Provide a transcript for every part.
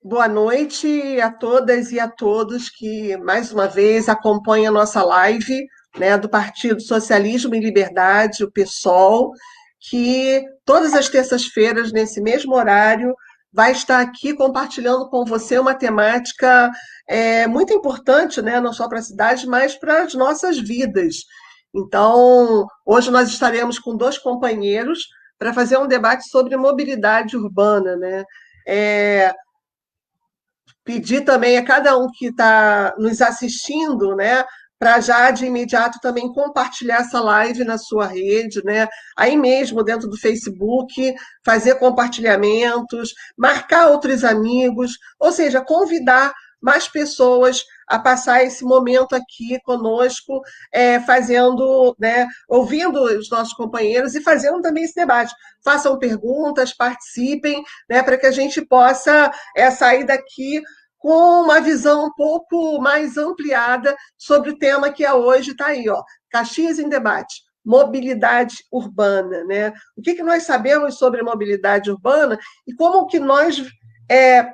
Boa noite a todas e a todos que, mais uma vez, acompanham a nossa live, né, do Partido Socialismo e Liberdade, o PSOL, que todas as terças-feiras, nesse mesmo horário, vai estar aqui compartilhando com você uma temática muito importante, né, não só para a cidade, mas para as nossas vidas. Então, hoje nós estaremos com dois companheiros para fazer um debate sobre mobilidade urbana, né? É, Pedir também a cada um que está nos assistindo, né, para já de imediato também compartilhar essa live na sua rede, né, aí mesmo dentro do Facebook, fazer compartilhamentos, marcar outros amigos, ou seja, convidar mais pessoas a passar esse momento aqui conosco, fazendo, né, ouvindo os nossos companheiros e fazendo também esse debate. Façam perguntas, participem, né, para que a gente possa sair daqui com uma visão um pouco mais ampliada sobre o tema que é hoje está aí, ó, Caxias em Debate, mobilidade urbana, né? O que nós sabemos sobre mobilidade urbana e como que nós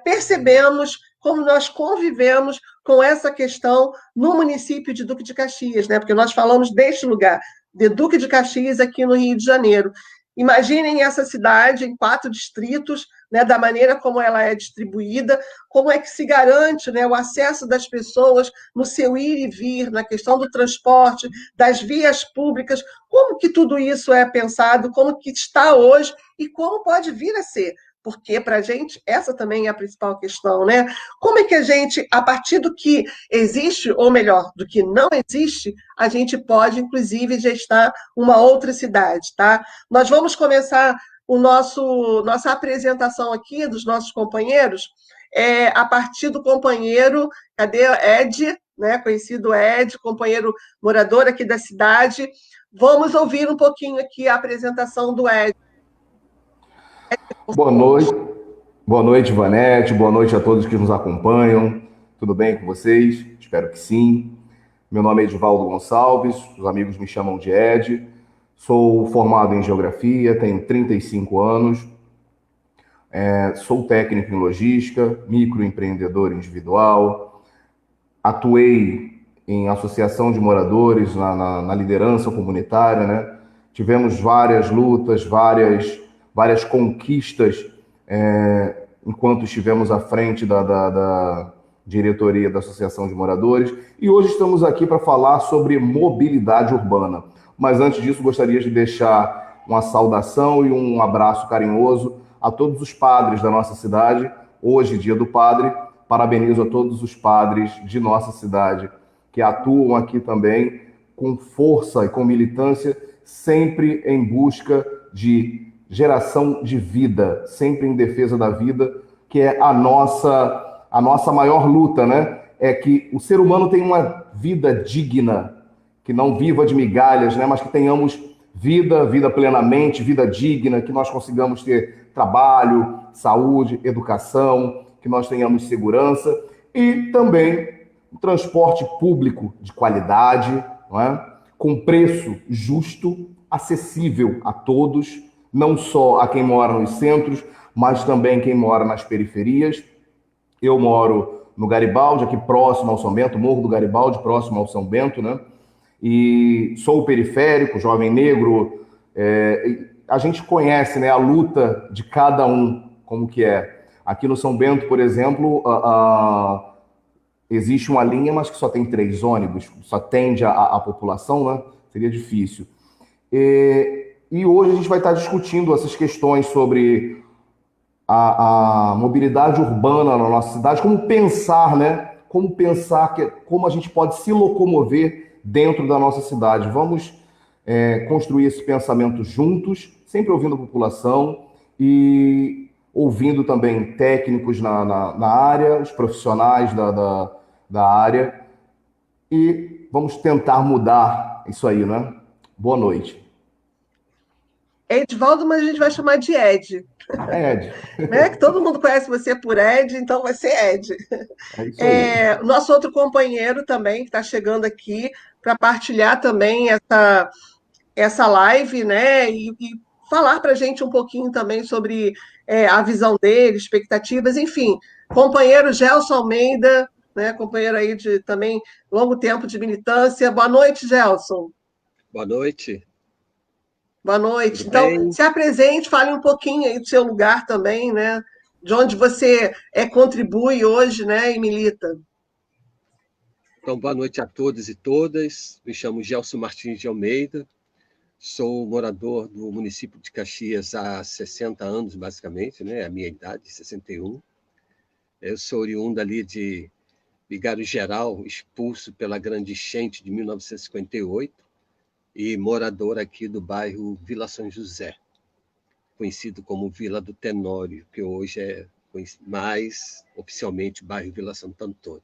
percebemos, como nós convivemos com essa questão no município de Duque de Caxias, né? Porque nós falamos deste lugar, de Duque de Caxias, aqui no Rio de Janeiro. Imaginem essa cidade em 4 distritos, né, da maneira como ela é distribuída, como é que se garante, né, o acesso das pessoas no seu ir e vir, na questão do transporte, das vias públicas, como que tudo isso é pensado, como que está hoje e como pode vir a ser. Porque, para a gente, essa também é a principal questão, né? Como é que a gente, a partir do que existe, ou melhor, do que não existe, a gente pode, inclusive, gestar uma outra cidade, tá? Nós vamos começar nossa apresentação aqui dos nossos companheiros a partir do companheiro, cadê? Ed, né? Conhecido Ed, companheiro morador aqui da cidade. Vamos ouvir um pouquinho aqui a apresentação do Ed. Boa noite, boa noite, Vanete, boa noite a todos que nos acompanham. Tudo bem com vocês? Espero que sim. Meu nome é Edivaldo Gonçalves, os amigos me chamam de Ed. Sou formado em Geografia, tenho 35 anos, sou técnico em logística, microempreendedor individual, atuei em associação de moradores na liderança comunitária, né? Tivemos várias lutas, várias conquistas enquanto estivemos à frente da diretoria da Associação de Moradores. E hoje estamos aqui para falar sobre mobilidade urbana. Mas antes disso, gostaria de deixar uma saudação e um abraço carinhoso a todos os padres da nossa cidade. Hoje, Dia do Padre, parabenizo a todos os padres de nossa cidade que atuam aqui também com força e com militância, sempre em busca de geração de vida, sempre em defesa da vida, que é a nossa maior luta, né? É que o ser humano tenha uma vida digna, que não viva de migalhas, né? Mas que tenhamos vida plenamente, vida digna, que nós consigamos ter trabalho, saúde, educação, que nós tenhamos segurança e também um transporte público de qualidade, não é? Com preço justo, acessível a todos, não só a quem mora nos centros, mas também quem mora nas periferias. Eu moro no Garibaldi, aqui próximo ao São Bento, Morro do Garibaldi, próximo ao São Bento, né? E sou periférico, jovem negro. A gente conhece, né, a luta de cada um, como que é. Aqui no São Bento, por exemplo, existe uma linha, mas que só tem 3 ônibus, só atende a população, né? Seria difícil. E hoje a gente vai estar discutindo essas questões sobre a mobilidade urbana na nossa cidade, como pensar, né? Como pensar, como a gente pode se locomover dentro da nossa cidade. Vamos construir esse pensamento juntos, sempre ouvindo a população e ouvindo também técnicos na área, os profissionais da área, e vamos tentar mudar isso aí, né? Boa noite. Edivaldo, mas a gente vai chamar de Ed. Ed, Né? Que todo mundo conhece você por Ed, então vai ser Ed. é isso aí. O nosso outro companheiro também, que está chegando aqui para partilhar também essa live, né? E falar para a gente um pouquinho também sobre a visão dele, expectativas, enfim. Companheiro Gelson Almeida, né, companheiro aí de também longo tempo de militância. Boa noite, Gelson. Boa noite. Boa noite. Tudo Então, bem? se apresente, fale um pouquinho aí do seu lugar também, né? De onde você contribui hoje, né, e milita. Então, boa noite a todos e todas. Me chamo Gelson Martins de Almeida. Sou morador do município de Caxias há 60 anos, basicamente, né? A minha idade, 61. Eu sou oriundo ali de Vigário Geral, expulso pela grande enchente de 1958, e morador aqui do bairro Vila São José, conhecido como Vila do Tenório, que hoje é mais oficialmente bairro Vila Santo Antônio.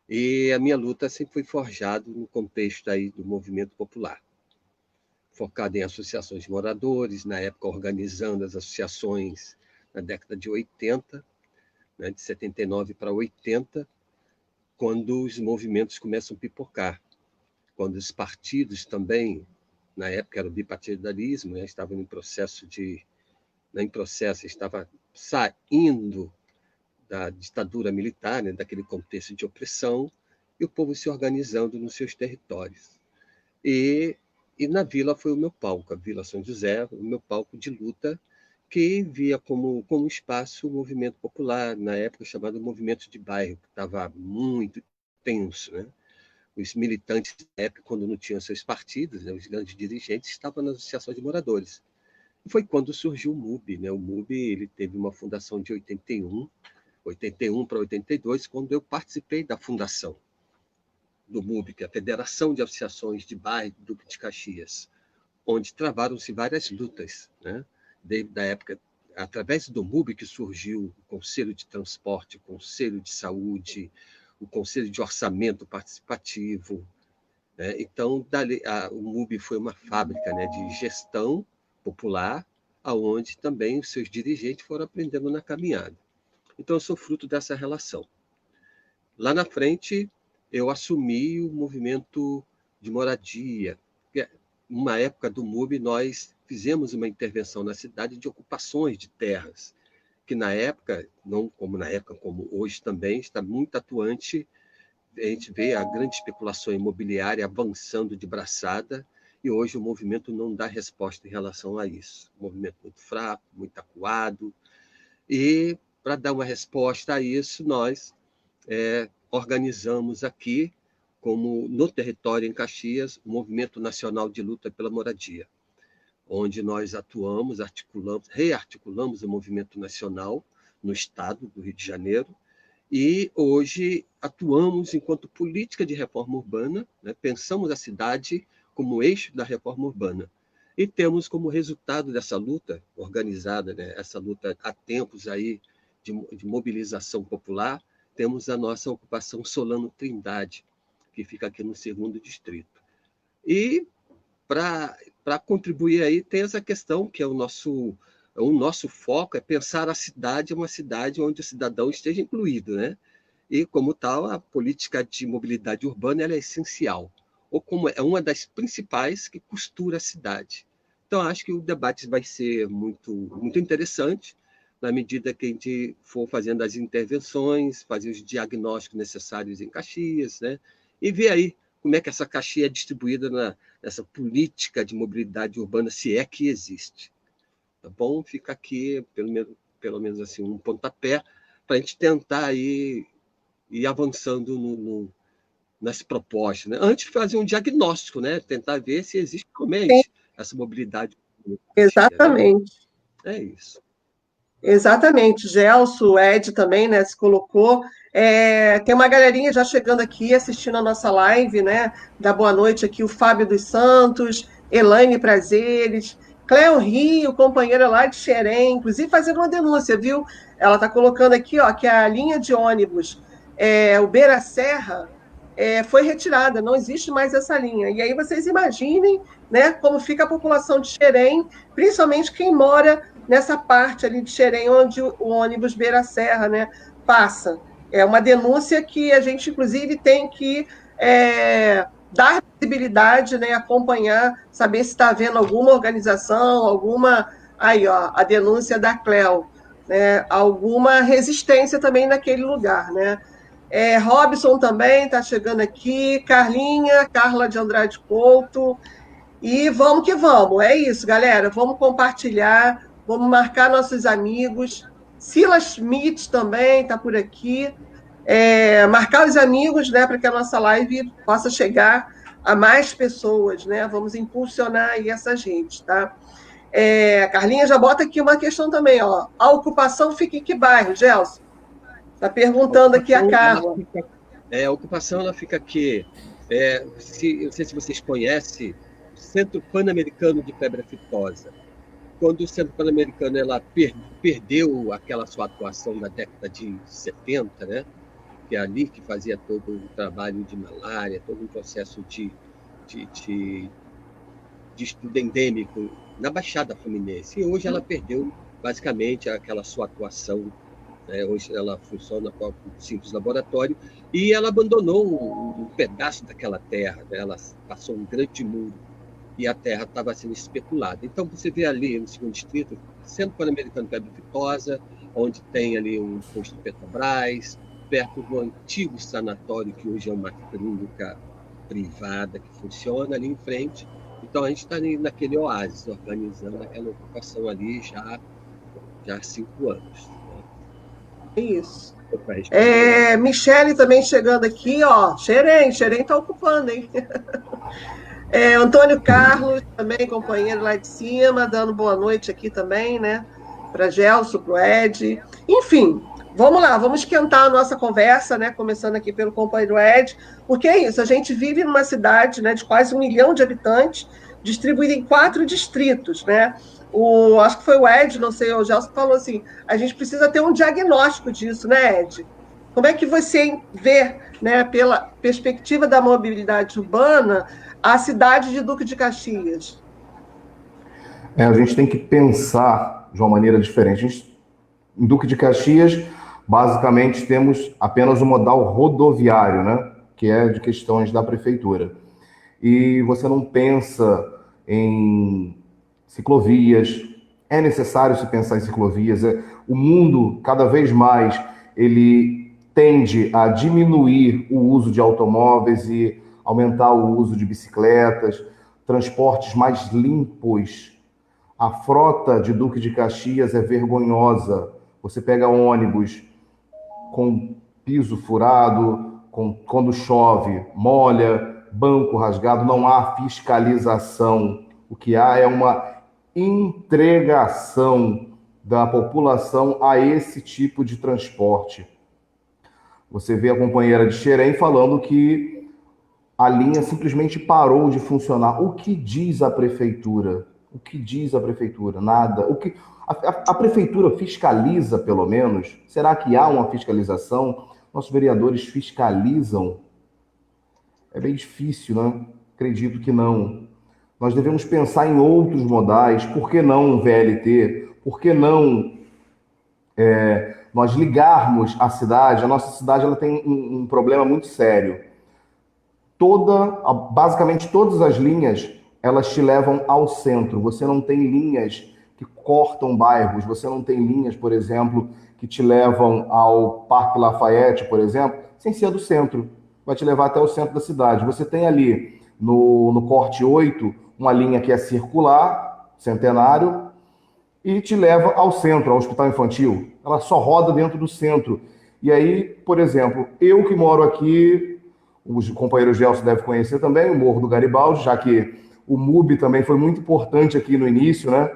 E a minha luta sempre foi forjada no contexto aí do movimento popular, focado em associações de moradores, na época organizando as associações na década de 80, né, de 79 para 80, quando os movimentos começam a pipocar, quando os partidos também, na época era o bipartidarismo, né, estavam estava saindo da ditadura militar, né, daquele contexto de opressão, e o povo se organizando nos seus territórios. E na vila foi o meu palco, a Vila São José, o meu palco de luta, que via como espaço o movimento popular, na época chamado movimento de bairro, que estava muito tenso, né? Os militantes, na época, quando não tinham seus partidos, né, os grandes dirigentes, estavam nas associações de moradores. E foi quando surgiu o MUB, né? O MUB ele teve uma fundação de 81 para 82, quando eu participei da fundação do MUB, que é a Federação de Associações de Bairro do Duque de Caxias, onde travaram-se várias lutas, né? Desde a época, através do MUB que surgiu o Conselho de Transporte, o Conselho de Saúde, o Conselho de Orçamento Participativo, né? Então, o MUB foi uma fábrica, né, de gestão popular, aonde também os seus dirigentes foram aprendendo na caminhada. Então, eu sou fruto dessa relação. Lá na frente, eu assumi o movimento de moradia. Numa época do MUB, nós fizemos uma intervenção na cidade de ocupações de terras, que na época, não como na época, como hoje também, está muito atuante. A gente vê a grande especulação imobiliária avançando de braçada, e hoje o movimento não dá resposta em relação a isso. Um movimento muito fraco, muito acuado, e para dar uma resposta a isso, nós organizamos aqui, como no território em Caxias, o Movimento Nacional de Luta pela Moradia, onde nós atuamos, rearticulamos o movimento nacional no estado do Rio de Janeiro, e hoje atuamos enquanto política de reforma urbana, né? Pensamos a cidade como eixo da reforma urbana. E temos como resultado dessa luta organizada, né? Essa luta há tempos aí de mobilização popular, temos a nossa ocupação Solano Trindade, que fica aqui no 2º distrito. E para contribuir aí, tem essa questão que é o nosso foco, é pensar a cidade uma cidade onde o cidadão esteja incluído, né? E, como tal, a política de mobilidade urbana ela é essencial, ou como é uma das principais que costura a cidade. Então, acho que o debate vai ser muito, muito interessante, na medida que a gente for fazendo as intervenções, fazer os diagnósticos necessários em Caxias, né? E ver aí como é que essa Caxias é distribuída nessa política de mobilidade urbana, se é que existe. Tá bom? Fica aqui, pelo menos assim, um pontapé para a gente tentar ir avançando nas propostas, né? Antes de fazer um diagnóstico, né? Tentar ver se existe realmente essa mobilidade. Exatamente. Né? É isso. Exatamente, Gelson, Ed também, né, se colocou. Tem uma galerinha já chegando aqui assistindo a nossa live, né? Da boa noite aqui, o Fábio dos Santos, Elaine Prazeres, Cleo Rio, companheira lá de Xerém, inclusive fazendo uma denúncia, viu? Ela está colocando aqui, ó, que a linha de ônibus, o Beira Serra, foi retirada, não existe mais essa linha. E aí vocês imaginem, né, como fica a população de Xerém, principalmente quem mora nessa parte ali de Xerém, onde o ônibus Beira Serra, né, passa. É uma denúncia que a gente, inclusive, tem que dar visibilidade, né, acompanhar, saber se está havendo alguma organização, alguma... Aí, ó, a denúncia da Cleo, né, alguma resistência também naquele lugar, né? Robson também está chegando aqui, Carla de Andrade Couto, e vamos que vamos, é isso, galera, vamos compartilhar, vamos marcar nossos amigos, Silas Schmidt também está por aqui, marcar os amigos, né, para que a nossa live possa chegar a mais pessoas, né, vamos impulsionar aí essa gente, tá? Carlinha já bota aqui uma questão também, ó, a ocupação fica em que bairro, Gelson? Está perguntando aqui a Carla. A ocupação ela fica aqui. Eu não sei se vocês conhecem o Centro Pan-Americano de Febre Aftosa. Quando o Centro Pan-Americano ela perdeu aquela sua atuação na década de 70, né? Que é ali que fazia todo o trabalho de malária, todo um processo de estudo endêmico na Baixada Fluminense. E hoje ela perdeu basicamente aquela sua atuação. Hoje ela funciona como um simples laboratório e ela abandonou um pedaço daquela terra, né? Ela passou um grande muro e a terra estava sendo especulada. Então você vê ali no segundo distrito, Centro Pan-Americano de Febre Aftosa, onde tem ali um posto Petrobras, perto do antigo sanatório, que hoje é uma clínica privada que funciona ali em frente. Então a gente está naquele oásis, organizando aquela ocupação ali já há 5 anos. Isso. Michele também chegando aqui, ó. Xerém está ocupando, hein? Antônio Carlos, também companheiro lá de cima, dando boa noite aqui também, né? Para Gelson, para o Ed. Enfim, vamos lá, vamos esquentar a nossa conversa, né? Começando aqui pelo companheiro Ed, porque é isso, a gente vive numa cidade, né, de quase 1 milhão de habitantes, distribuída em 4 distritos, né? Acho que foi o Ed, não sei, o Gelson falou assim, a gente precisa ter um diagnóstico disso, né, Ed? Como é que você vê, né, pela perspectiva da mobilidade urbana, a cidade de Duque de Caxias? A gente tem que pensar de uma maneira diferente. Em Duque de Caxias, basicamente, temos apenas o modal rodoviário, né, que é de questões da prefeitura. E você não pensa em ciclovias, é necessário se pensar em ciclovias. O mundo, cada vez mais, ele tende a diminuir o uso de automóveis e aumentar o uso de bicicletas, transportes mais limpos. A frota de Duque de Caxias é vergonhosa. Você pega ônibus com piso furado, quando chove, molha, banco rasgado, não há fiscalização. O que há é uma entregação da população a esse tipo de transporte. Você vê a companheira de Xerém falando que a linha simplesmente parou de funcionar. O que diz a prefeitura? O que diz a prefeitura? Nada. A prefeitura fiscaliza, pelo menos? Será que há uma fiscalização? Nossos vereadores fiscalizam? É bem difícil, né? Acredito que não. Nós devemos pensar em outros modais. Por que não um VLT? Por que não nós ligarmos a cidade? A nossa cidade ela tem um problema muito sério. Basicamente todas as linhas, elas te levam ao centro. Você não tem linhas que cortam bairros. Você não tem linhas, por exemplo, que te levam ao Parque Lafayette, por exemplo, sem ser do centro. Vai te levar até o centro da cidade. Você tem ali, no corte 8, uma linha que é circular, Centenário, e te leva ao centro, ao Hospital Infantil. Ela só roda dentro do centro. E aí, por exemplo, eu que moro aqui, os companheiros Gelson devem conhecer também, o Morro do Garibaldi, já que o MUB também foi muito importante aqui no início, né,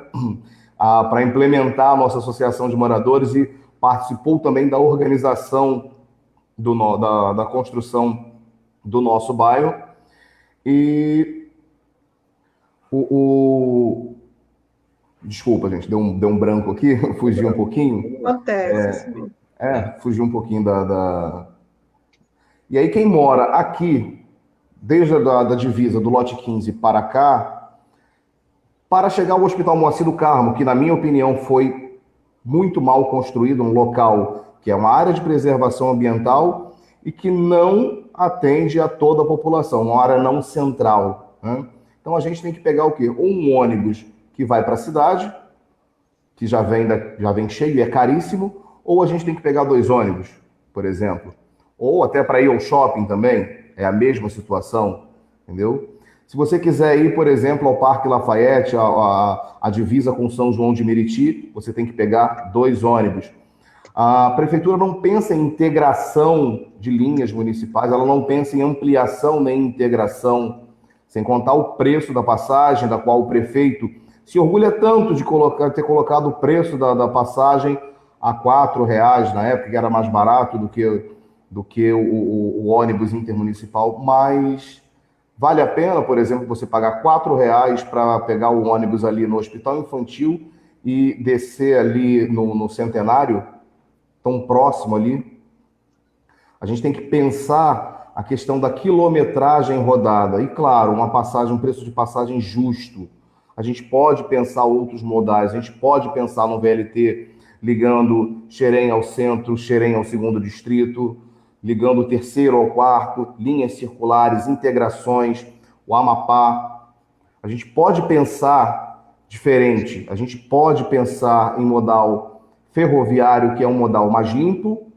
para implementar a nossa associação de moradores e participou também da organização da construção do nosso bairro. E Desculpa, gente, deu um branco aqui, fugi um pouquinho. Acontece. Fugi um pouquinho E aí quem mora aqui, desde da divisa do lote 15 para cá, para chegar ao Hospital Moacir do Carmo, que na minha opinião foi muito mal construído, um local que é uma área de preservação ambiental e que não atende a toda a população, uma área não central, né? Então a gente tem que pegar o quê? Um ônibus que vai para a cidade, que já vem cheio e é caríssimo, ou a gente tem que pegar 2 ônibus, por exemplo. Ou até para ir ao shopping também, é a mesma situação, entendeu? Se você quiser ir, por exemplo, ao Parque Lafayette, a divisa com São João de Meriti, você tem que pegar 2 ônibus. A prefeitura não pensa em integração de linhas municipais, ela não pensa em ampliação nem integração, sem contar o preço da passagem, da qual o prefeito se orgulha tanto de ter colocado o preço da passagem a R$ 4, na época que era mais barato do que o ônibus intermunicipal, mas vale a pena, por exemplo, você pagar R$ 4 para pegar o ônibus ali no Hospital Infantil e descer ali no Centenário, tão próximo ali? A gente tem que pensar a questão da quilometragem rodada. E, claro, um preço de passagem justo. A gente pode pensar outros modais, a gente pode pensar no VLT ligando Xerém ao centro, Xerém ao segundo distrito, ligando o terceiro ao quarto, linhas circulares, integrações, o Amapá. A gente pode pensar diferente, a gente pode pensar em modal ferroviário, que é um modal mais limpo,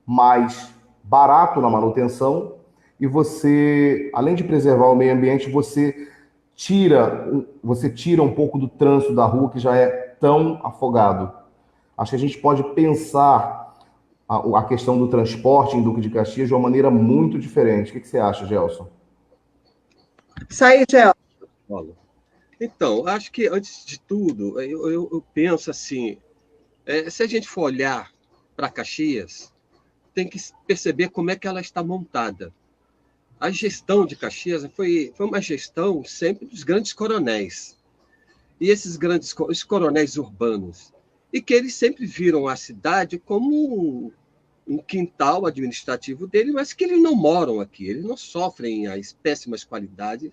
mais barato na manutenção, e você, além de preservar o meio ambiente, você tira um pouco do trânsito da rua que já é tão afogado. Acho que a gente pode pensar a questão do transporte em Duque de Caxias de uma maneira muito diferente. O que você acha, Gelson? Isso aí, Gel. Paulo. Então, acho que, antes de tudo, eu penso assim, se a gente for olhar para Caxias, tem que perceber como é que ela está montada. A gestão de Caxias foi uma gestão sempre dos grandes coronéis. E os coronéis urbanos. E que eles sempre viram a cidade como um quintal administrativo dele, mas que eles não moram aqui, eles não sofrem as péssimas qualidades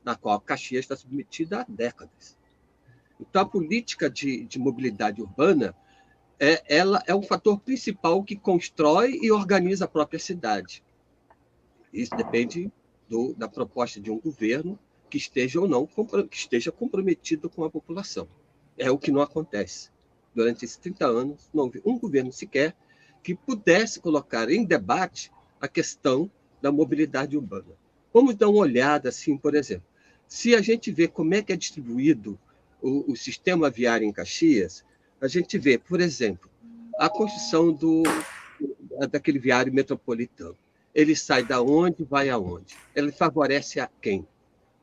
na qual Caxias está submetida há décadas. Então, a política de mobilidade urbana ela é um fator principal que constrói e organiza a própria cidade. Isso depende da proposta de um governo que esteja ou não que esteja comprometido com a população. É o que não acontece. Durante esses 30 anos, não houve um governo sequer que pudesse colocar em debate a questão da mobilidade urbana. Vamos dar uma olhada, assim, por exemplo. Se a gente vê como é que é distribuído o sistema viário em Caxias, a gente vê, por exemplo, a construção daquele viário metropolitano. Ele sai da onde, vai aonde? Ele favorece a quem?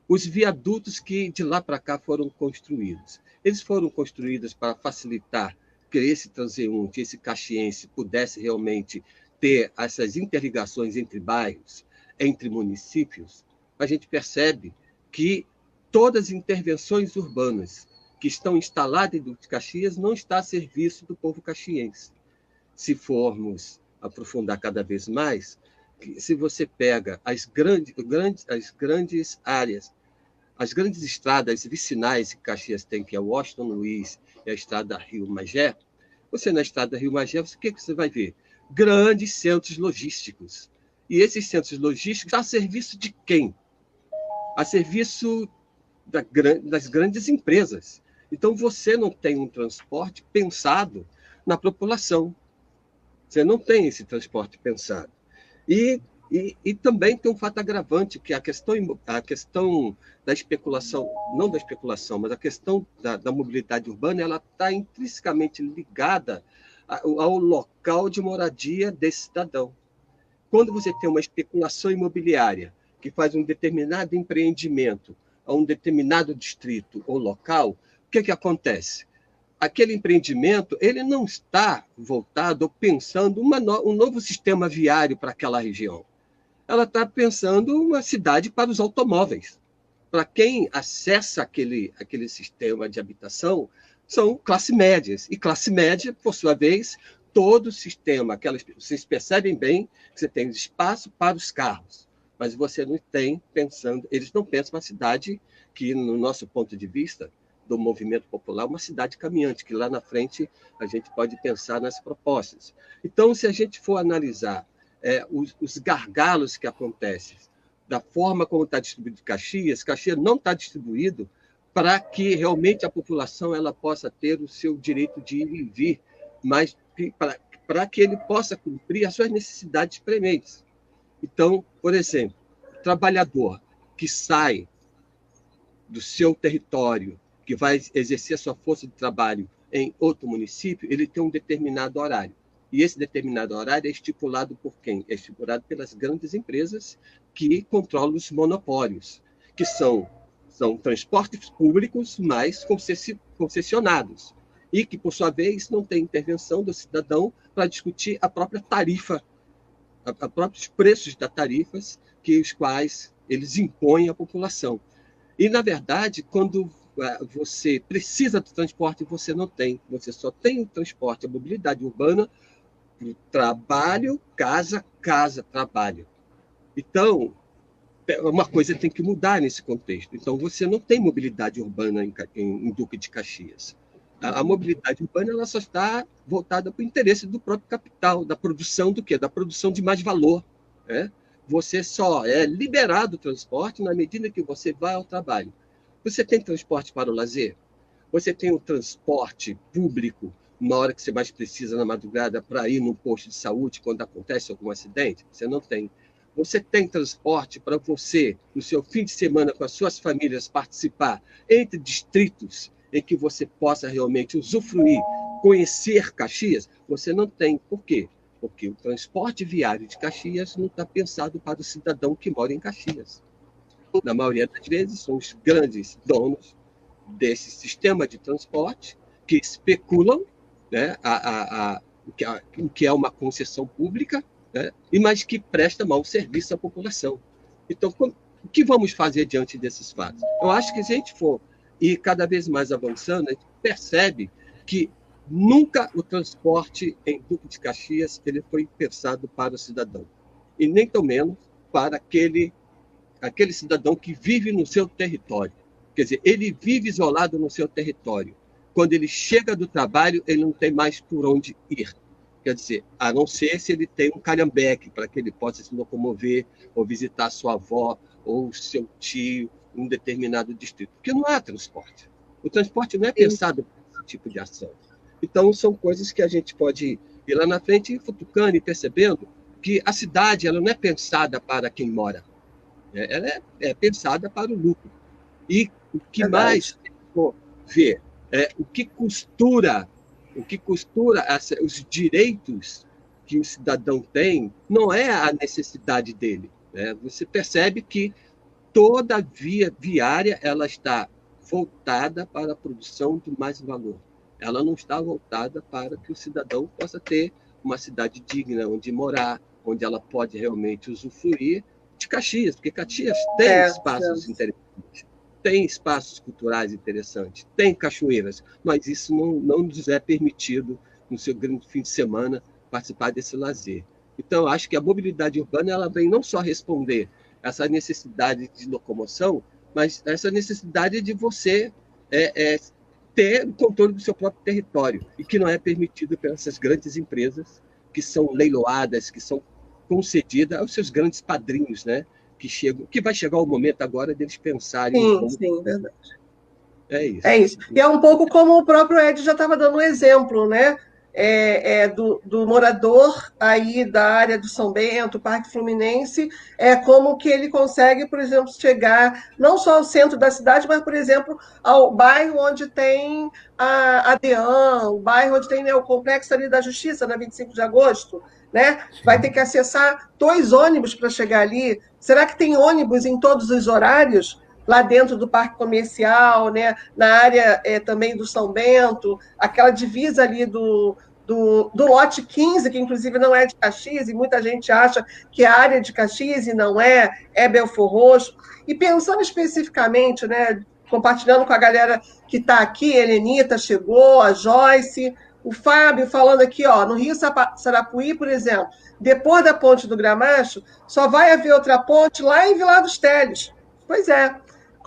Os viadutos que de lá para cá foram construídos. Eles foram construídos para facilitar que esse transeunte, esse caxiense, pudesse realmente ter essas interligações entre bairros, entre municípios. A gente percebe que todas as intervenções urbanas que estão instaladas em Duque de Caxias não estão a serviço do povo caxiense. Se formos aprofundar cada vez mais, se você pega as grandes áreas, as grandes estradas vicinais que Caxias tem, que é Washington Luiz e a estrada Rio-Magé, você na estrada Rio-Magé, o que você vai ver? Grandes centros logísticos. E esses centros logísticos estão a serviço de quem? A serviço das grandes empresas. Então, você não tem um transporte pensado na população. Você não tem esse transporte pensado. E também tem um fato agravante, que a questão da especulação, não da especulação, mas a questão da mobilidade urbana, ela está intrinsecamente ligada ao local de moradia desse cidadão. Quando você tem uma especulação imobiliária que faz um determinado empreendimento a um determinado distrito ou local, o que acontece? Aquele empreendimento ele não está voltado ou pensando um novo sistema viário para aquela região. Ela está pensando uma cidade para os automóveis. Para quem acessa aquele sistema de habitação, são classe médias. E classe média, por sua vez, todo o sistema, vocês percebem bem que você tem espaço para os carros, mas você não tem eles não pensam uma cidade que, no nosso ponto de vista, do movimento popular, uma cidade caminhante, que lá na frente a gente pode pensar nas propostas. Então, se a gente for analisar os gargalos que acontecem, da forma como está distribuído Caxias não está distribuído para que realmente a população ela possa ter o seu direito de ir e vir, mas para que ele possa cumprir as suas necessidades prementes. Então, por exemplo, o trabalhador que sai do seu território, que vai exercer a sua força de trabalho em outro município, ele tem um determinado horário. E esse determinado horário é estipulado por quem? É estipulado pelas grandes empresas que controlam os monopólios, que são transportes públicos mais concessionados, e que, por sua vez, não tem intervenção do cidadão para discutir a própria tarifa, os próprios preços das tarifas que os quais eles impõem à população. E, na verdade, quando você precisa do transporte, você não tem. Você só tem o transporte, a mobilidade urbana, trabalho, casa, trabalho. Então, uma coisa tem que mudar nesse contexto. Então, você não tem mobilidade urbana em Duque de Caxias. A mobilidade urbana ela só está voltada para o interesse do próprio capital, da produção do quê? Da produção de mais valor. Né? Você só é liberado o transporte na medida que você vai ao trabalho. Você tem transporte para o lazer? Você tem o transporte público na hora que você mais precisa, na madrugada, para ir num posto de saúde quando acontece algum acidente? Você não tem. Você tem transporte para você, no seu fim de semana, com as suas famílias, participar entre distritos em que você possa realmente usufruir, conhecer Caxias? Você não tem. Por quê? Porque o transporte viário de Caxias não está pensado para o cidadão que mora em Caxias. Na maioria das vezes, são os grandes donos desse sistema de transporte que especulam, né, o que é uma concessão pública, né, mas que presta mau serviço à população. Então, o que vamos fazer diante desses fatos? Eu acho que se a gente for ir cada vez mais avançando, a gente percebe que nunca o transporte em Duque de Caxias ele foi pensado para o cidadão, e nem tão menos para aquele cidadão que vive no seu território. Quer dizer, ele vive isolado no seu território. Quando ele chega do trabalho, ele não tem mais por onde ir. Quer dizer, a não ser se ele tem um calhambeque para que ele possa se locomover ou visitar sua avó ou seu tio em um determinado distrito. Porque não há transporte. O transporte não é pensado para esse tipo de ação. Então, são coisas que a gente pode ir lá na frente e futucando e percebendo que a cidade ela não é pensada para quem mora. Ela é pensada para o lucro. E o que mais for ver o que costura os direitos que o cidadão tem não é a necessidade dele. Né? Você percebe que toda a via viária ela está voltada para a produção de mais valor. Ela não está voltada para que o cidadão possa ter uma cidade digna onde morar, onde ela pode realmente usufruir de Caxias, porque Caxias tem espaços interessantes, tem espaços culturais interessantes, tem cachoeiras, mas isso não nos é permitido, no seu grande fim de semana, participar desse lazer. Então, acho que a mobilidade urbana ela vem não só responder essa necessidade de locomoção, mas essa necessidade de você ter o controle do seu próprio território, e que não é permitido pelas grandes empresas que são leiloadas, que são concedidas aos seus grandes padrinhos, né? Que vai chegar o momento agora deles pensarem... Sim, verdade. É isso. É isso. E é um pouco como o próprio Ed já estava dando um exemplo, né? Do morador aí da área do São Bento, Parque Fluminense, como que ele consegue, por exemplo, chegar não só ao centro da cidade, mas, por exemplo, ao bairro onde tem a DEAN, o bairro onde tem, né, o Complexo ali da Justiça, na 25 de agosto, né? Vai ter que acessar 2 ônibus para chegar ali. Será que tem ônibus em todos os horários? Lá dentro do Parque Comercial, né? Na área também do São Bento, aquela divisa ali do lote 15, que inclusive não é de Caxias, e muita gente acha que é área de Caxias e não é Belfor Roxo. E pensando especificamente, né, compartilhando com a galera que está aqui, a Helenita chegou, a Joyce, o Fábio falando aqui, ó, no Rio Sarapuí, por exemplo, depois da ponte do Gramacho, só vai haver outra ponte lá em Vila dos Teles. Pois é.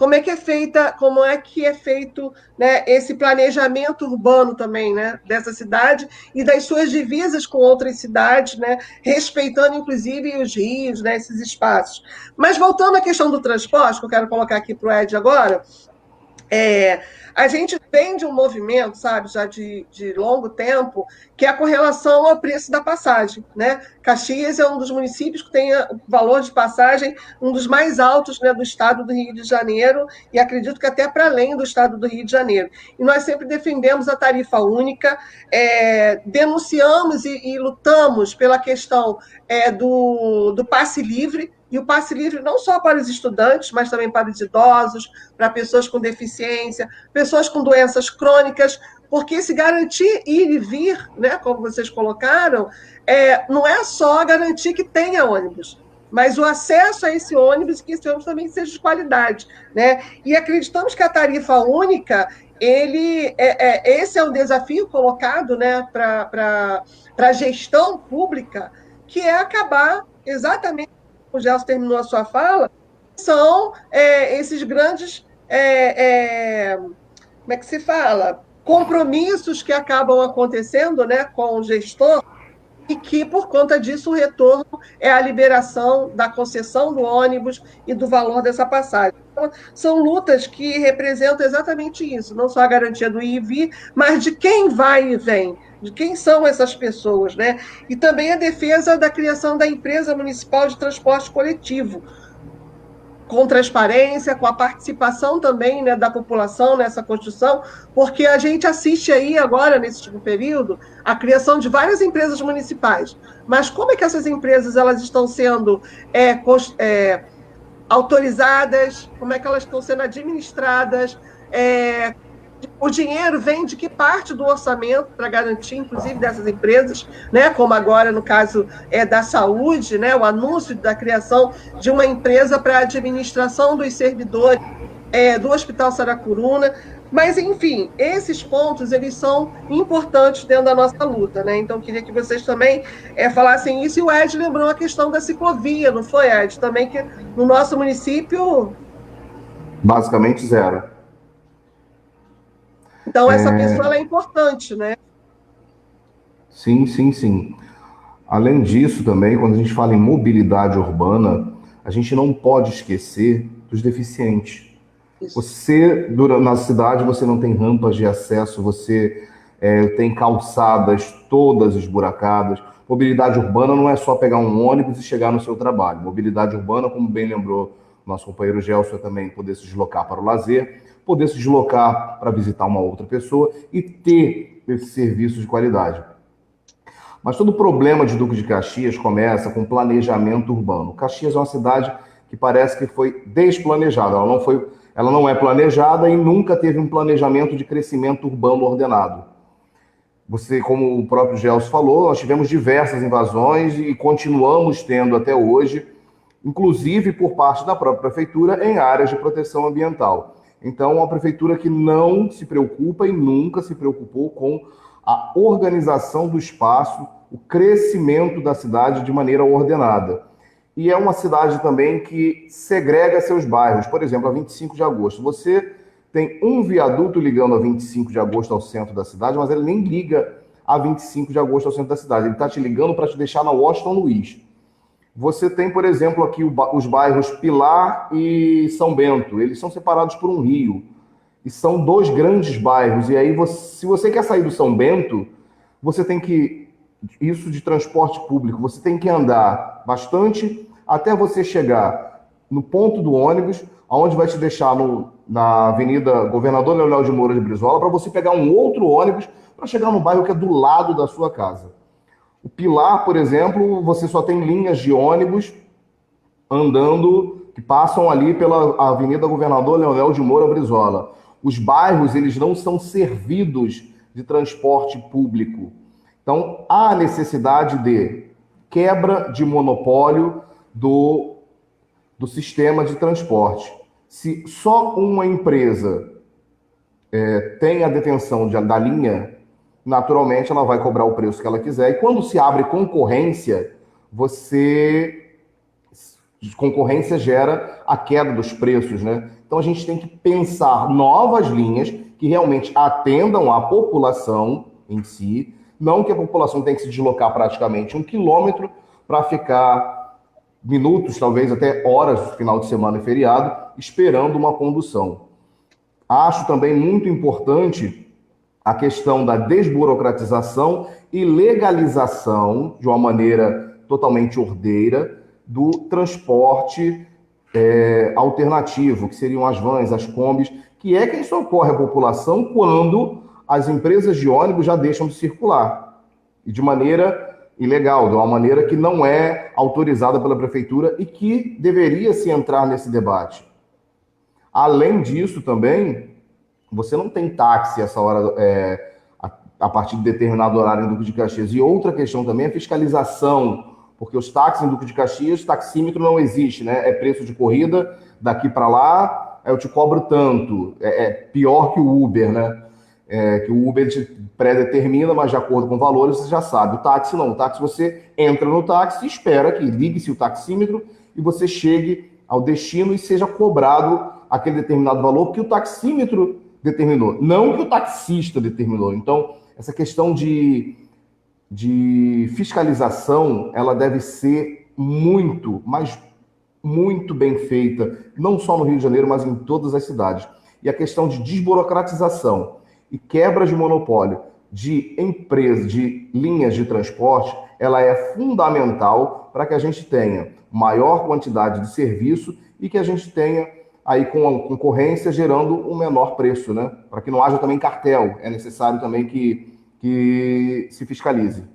como é que é feito, né, esse planejamento urbano também, né, dessa cidade e das suas divisas com outras cidades, né, respeitando inclusive os rios, né, esses espaços. Mas voltando à questão do transporte, que eu quero colocar aqui para o Ed agora, a gente vem de um movimento, sabe, já de longo tempo, que é com relação ao preço da passagem, né? Caxias é um dos municípios que tem o valor de passagem um dos mais altos, né, do estado do Rio de Janeiro, e acredito que até para além do estado do Rio de Janeiro. E nós sempre defendemos a tarifa única, denunciamos e lutamos pela questão do passe livre, e o passe livre não só para os estudantes, mas também para os idosos, para pessoas com deficiência, pessoas com doenças crônicas, porque se garantir ir e vir, né, como vocês colocaram, não é só garantir que tenha ônibus, mas o acesso a esse ônibus, que esse ônibus também seja de qualidade, né? E acreditamos que a tarifa única, esse é o desafio colocado, né, para a gestão pública, que é acabar exatamente, o Gelson terminou a sua fala, são esses grandes, como é que se fala? Compromissos que acabam acontecendo, né, com o gestor, e que, por conta disso, o retorno é a liberação da concessão do ônibus e do valor dessa passagem. Então, são lutas que representam exatamente isso, não só a garantia do ir e vir, mas de quem vai e vem, de quem são essas pessoas, né? E também a defesa da criação da empresa municipal de transporte coletivo, com transparência, com a participação também, né, da população nessa construção, porque a gente assiste aí agora, nesse último período, a criação de várias empresas municipais. Mas como é que essas empresas elas estão sendo autorizadas, como é que elas estão sendo administradas, o dinheiro vem de que parte do orçamento para garantir, inclusive, dessas empresas, né? Como agora no caso da saúde, né? O anúncio da criação de uma empresa para a administração dos servidores do Hospital Saracuruna. Mas, enfim, esses pontos eles são importantes dentro da nossa luta, né? Então, queria que vocês também falassem isso. E o Ed lembrou a questão da ciclovia, não foi, Ed? Também que no nosso município... Basicamente zero. Então, essa pessoa ela é importante, né? Sim, sim, sim. Além disso, também, quando a gente fala em mobilidade urbana, a gente não pode esquecer dos deficientes. Isso. Na cidade, você não tem rampas de acesso, você tem calçadas todas esburacadas. Mobilidade urbana não é só pegar um ônibus e chegar no seu trabalho. Mobilidade urbana, como bem lembrou nosso companheiro Gelson, é também poder se deslocar para o lazer, poder se deslocar para visitar uma outra pessoa e ter esse serviço de qualidade. Mas todo o problema de Duque de Caxias começa com planejamento urbano. Caxias é uma cidade que parece que foi desplanejada. Ela não é planejada e nunca teve um planejamento de crescimento urbano ordenado. Como o próprio Gelson falou, nós tivemos diversas invasões e continuamos tendo até hoje, inclusive por parte da própria prefeitura em áreas de proteção ambiental. Então, uma prefeitura que não se preocupa e nunca se preocupou com a organização do espaço, o crescimento da cidade de maneira ordenada. E é uma cidade também que segrega seus bairros. Por exemplo, a 25 de agosto. Você tem um viaduto ligando a 25 de agosto ao centro da cidade, mas ele nem liga a 25 de agosto ao centro da cidade. Ele está te ligando para te deixar na Washington Luiz. Você tem, por exemplo, aqui os bairros Pilar e São Bento. Eles são separados por um rio. E são dois grandes bairros. E aí, se você quer sair do São Bento, você tem que... Isso de transporte público. Você tem que andar bastante até você chegar no ponto do ônibus, onde vai te deixar na Avenida Governador Leonel de Moura de Brizola, para você pegar um outro ônibus para chegar no bairro que é do lado da sua casa. O Pilar, por exemplo, você só tem linhas de ônibus andando, que passam ali pela Avenida Governador Leonel de Moura Brizola. Os bairros, eles não são servidos de transporte público. Então, há necessidade de quebra de monopólio do sistema de transporte. Se só uma empresa tem a detenção da linha, naturalmente ela vai cobrar o preço que ela quiser. E quando se abre concorrência, você concorrência gera a queda dos preços, né? Então a gente tem que pensar novas linhas que realmente atendam à população em si, não que a população tenha que se deslocar praticamente 1 quilômetro para ficar minutos, talvez até horas, final de semana e feriado, esperando uma condução. Acho também muito importante a questão da desburocratização e legalização, de uma maneira totalmente ordeira, do transporte alternativo, que seriam as vans, as combis, que é quem socorre a população quando as empresas de ônibus já deixam de circular. E de maneira ilegal, de uma maneira que não é autorizada pela prefeitura e que deveria se entrar nesse debate. Além disso, também, você não tem táxi essa hora, a partir de determinado horário em Duque de Caxias. E outra questão também é a fiscalização, porque os táxis em Duque de Caxias, taxímetro não existe, né? É preço de corrida, daqui para lá, eu te cobro tanto. É pior que o Uber, né? Que o Uber te pré-determina, mas de acordo com valores você já sabe. O táxi não. O táxi você entra no táxi e espera que ligue-se o taxímetro e você chegue ao destino e seja cobrado aquele determinado valor que o taxímetro determinou, não que o taxista determinou. Então, essa questão de fiscalização, ela deve ser muito, mas muito bem feita, não só no Rio de Janeiro, mas em todas as cidades. E a questão de desburocratização e quebra de monopólio de empresas, de linhas de transporte, ela é fundamental para que a gente tenha maior quantidade de serviço e que a gente tenha aí com a concorrência gerando um menor preço, né? Para que não haja também cartel. É necessário também que se fiscalize.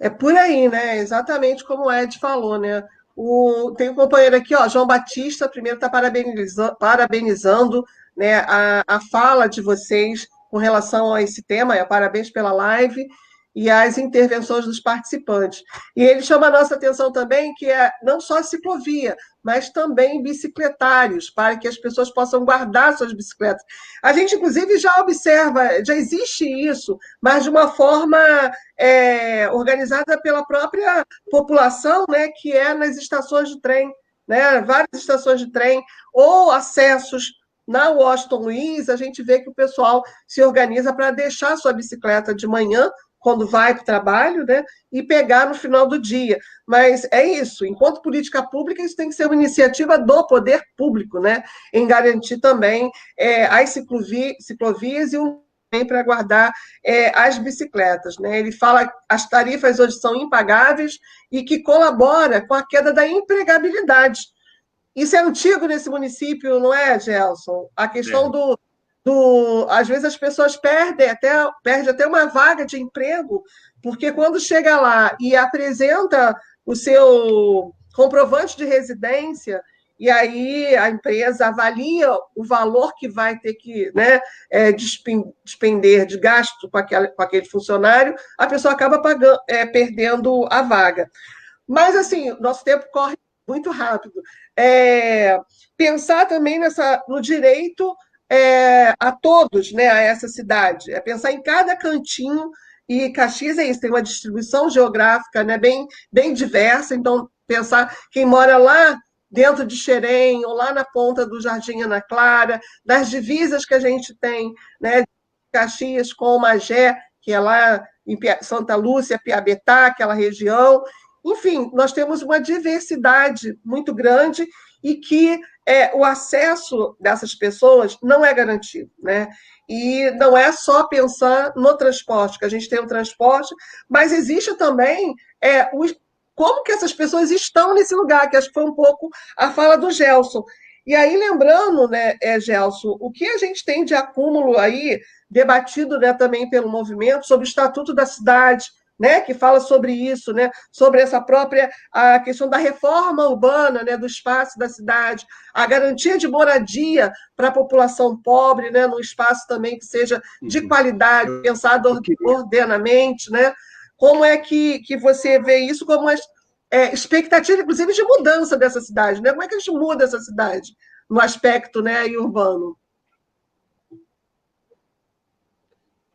É por aí, né? Exatamente como o Ed falou, né? Tem um companheiro aqui, ó, João Batista, primeiro está parabenizando, né, a fala de vocês com relação a esse tema, parabéns pela live e as intervenções dos participantes. E ele chama a nossa atenção também que é não só ciclovia, mas também bicicletários, para que as pessoas possam guardar suas bicicletas. A gente, inclusive, já observa, já existe isso, mas de uma forma organizada pela própria população, né, que é nas estações de trem, né, várias estações de trem, ou acessos na Washington Luiz, a gente vê que o pessoal se organiza para deixar sua bicicleta de manhã, quando vai para o trabalho, né, e pegar no final do dia. Mas é isso, enquanto política pública, isso tem que ser uma iniciativa do poder público, né, em garantir também as ciclovias e o para guardar as bicicletas. Né? Ele fala que as tarifas hoje são impagáveis e que colabora com a queda da empregabilidade. Isso é antigo nesse município, não é, Gelson? A questão às vezes as pessoas perdem até uma vaga de emprego, porque quando chega lá e apresenta o seu comprovante de residência, e aí a empresa avalia o valor que vai ter que, né, despender de gasto com aquele funcionário, a pessoa acaba perdendo a vaga. Mas, assim, nosso tempo corre muito rápido. Pensar também no direito a todos, né, a essa cidade. É pensar em cada cantinho, e Caxias é isso, tem uma distribuição geográfica, né, bem diversa, então pensar quem mora lá dentro de Xerém, ou lá na ponta do Jardim Ana Clara, das divisas que a gente tem, né, de Caxias com o Magé, que é lá em Santa Lúcia, Piabetá, aquela região. Enfim, nós temos uma diversidade muito grande e que o acesso dessas pessoas não é garantido, né? E não é só pensar no transporte, que a gente tem o transporte, mas existe também como que essas pessoas estão nesse lugar, que acho que foi um pouco a fala do Gelson. E aí, lembrando, né, Gelson, o que a gente tem de acúmulo aí, debatido, né, também pelo movimento, sobre o Estatuto da Cidade, né, que fala sobre isso, né, sobre essa própria a questão da reforma urbana, né, do espaço da cidade, a garantia de moradia para a população pobre, né, num espaço também que seja de qualidade, pensado ordenamente, né? Como é que você vê isso como uma expectativa, inclusive, de mudança dessa cidade, né? Como é que a gente muda essa cidade no aspecto, né, urbano?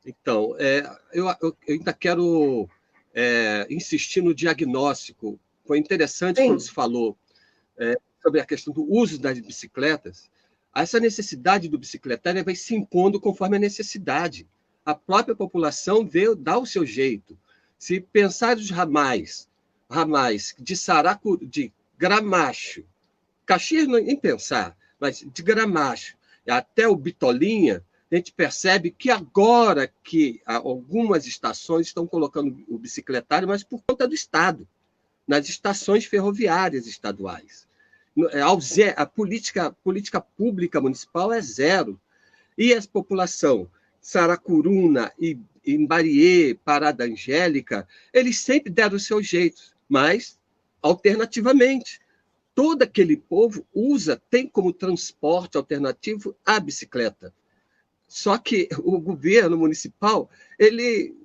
Então, eu ainda quero insistir no diagnóstico. Foi interessante Sim. quando se falou sobre a questão do uso das bicicletas. Essa necessidade do bicicletário vai se impondo conforme a necessidade. A própria população dá o seu jeito. Se pensar os ramais de de Gramacho, Caxias nem pensar, mas de Gramacho até o Bitolinha, a gente percebe que agora que algumas estações estão colocando o bicicletário, mas por conta do Estado, nas estações ferroviárias estaduais. A política pública municipal é zero. E a população, Saracuruna e Imbariê, Parada Angélica, eles sempre deram o seu jeito, mas alternativamente. Todo aquele povo tem como transporte alternativo a bicicleta. Só que o governo municipal, ele